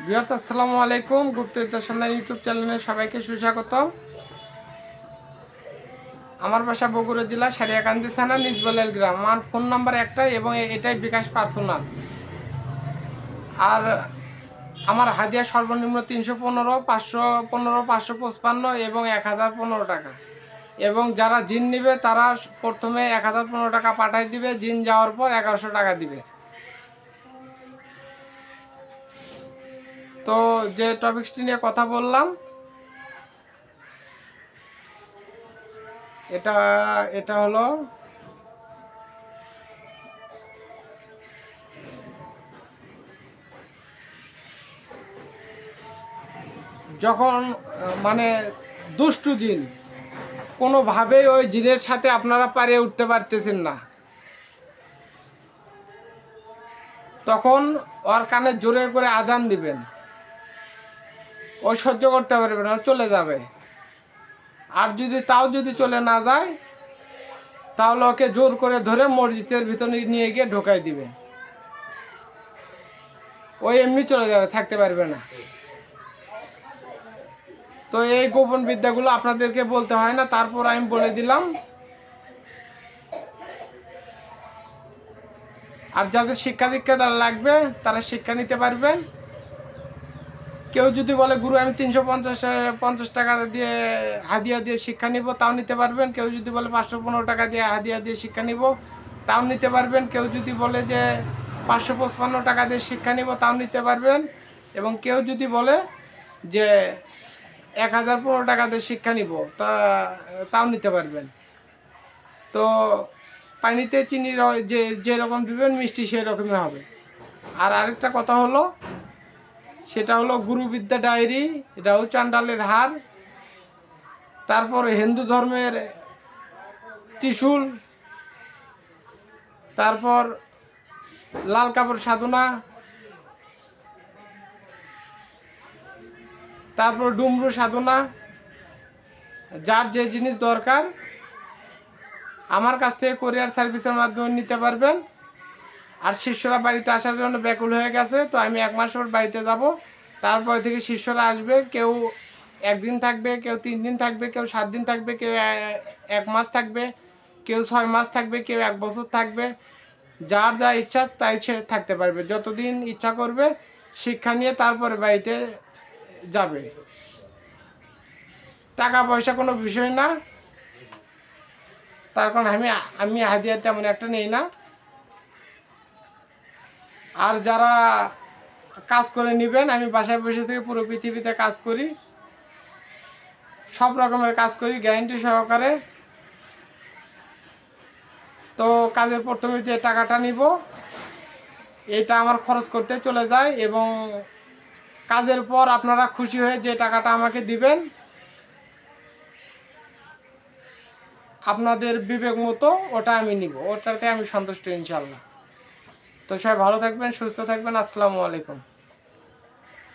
Viewers আসসালামু আলাইকুম। গুপ্তবিদ্যা সন্ধান ইউটিউব চ্যানেলে সবাইকে সুস্বাগতম। আমার বাসা বগুড়া জেলা সারিয়াকান্দি থানা নিজবলেল গ্রাম। আমার ফোন নাম্বার একটাই এবং এটাই বিকাশ পার্সোনাল। আর আমার হাদিয়া সর্বনিম্ন 315, 515, 555 এবং 1015 টাকা। এবং যারা জিন নিবে তারা প্রথমে 1015 টাকা পাঠিয়ে দিবে, জিন যাওয়ার পর 1100 টাকা দিবে। তো যে টপিকসটি নিয়ে কথা বললাম এটা এটা হলো যখন মানে দুষ্টু জিন কোনোভাবেই ওই জিনের সাথে আপনারা পারিয়ে উঠতে পারতেছেন না, তখন ওর কানে জোরে করে আজান দিবেন। ও সহ্য করতে পারবে না, চলে যাবে। আর তাও যদি চলে না যায় তাহলে ওকে জোর করে ধরে মসজিদের ভিতরে নিয়ে গিয়ে ঢোকাই দিবেন। ওই এমনি চলে যাবে, থাকতে পারবে না। তো এই গোপন বিদ্যাগুলো আপনাদেরকে বলতে হয় না, তারপর আমি বলে দিলাম। আর যাদের শিক্ষা দীক্ষা লাগবে তারা শিক্ষা নিতে পারবেন। কেউ যদি বলে গুরু আমি 350 টাকা দিয়ে হাদিয়া দিয়ে শিক্ষা নিব, তাও নিতে পারবেন। কেউ যদি বলে 515 টাকা দিয়ে হাদিয়া দিয়ে শিক্ষা নিব, তাও নিতে পারবেন। কেউ যদি বলে যে 555 টাকা দিয়ে শিক্ষা নিব, তাও নিতে পারবেন। এবং কেউ যদি বলে যে 1015 টাকা দিয়ে শিক্ষা নিব, তাও নিতে পারবেন। তো পানিতে চিনি যেরকম দিবেন মিষ্টি সেই রকমই হবে। আর আরেকটা কথা হলো, সেটা হলো গুরুবিদ্যা ডায়েরি, রাহু চান্ডালের হার, তারপর হিন্দু ধর্মের ত্রিশূল, তারপর লাল কাপড় সাধনা, তারপর ডুমরু সাধনা। যার যে জিনিস দরকার আমার কাছ থেকে কোরিয়ার সার্ভিসের মাধ্যমে নিতে পারবেন। আর শিষ্যরা বাড়িতে আসার জন্য ব্যাকুল হয়ে গেছে, তো আমি 1 মাস পর বাড়িতে যাব। তারপরে থেকে শিষ্যরা আসবে, কেউ 1 দিন থাকবে, কেউ 3 দিন থাকবে, কেউ 7 দিন থাকবে, কেউ 1 মাস থাকবে, কেউ 6 মাস থাকবে, কেউ 1 বছর থাকবে। যার যা ইচ্ছা তাই সে থাকতে পারবে, যতদিন ইচ্ছা করবে শিক্ষা নিয়ে তারপরে বাড়িতে যাবে। টাকা পয়সা কোনো বিষয় না, তার কারণ আমি হাদিয়া তেমন একটা নেই না। আর যারা কাজ করে নেবেন, আমি বাসায় বসে থেকে পুরো পৃথিবীতে কাজ করি, সব রকমের কাজ করি গ্যারান্টি সহকারে। তো কাজের প্রথমে যে টাকাটা নিব এটা আমার খরচ করতে চলে যায়, এবং কাজের পর আপনারা খুশি হয়ে যে টাকাটা আমাকে দিবেন আপনাদের বিবেক মতো, ওটা আমি নিব, ওটাতে আমি সন্তুষ্ট ইনশাল্লাহ। তো সবাই ভালো থাকবেন, সুস্থ থাকবেন। আসসালামু আলাইকুম।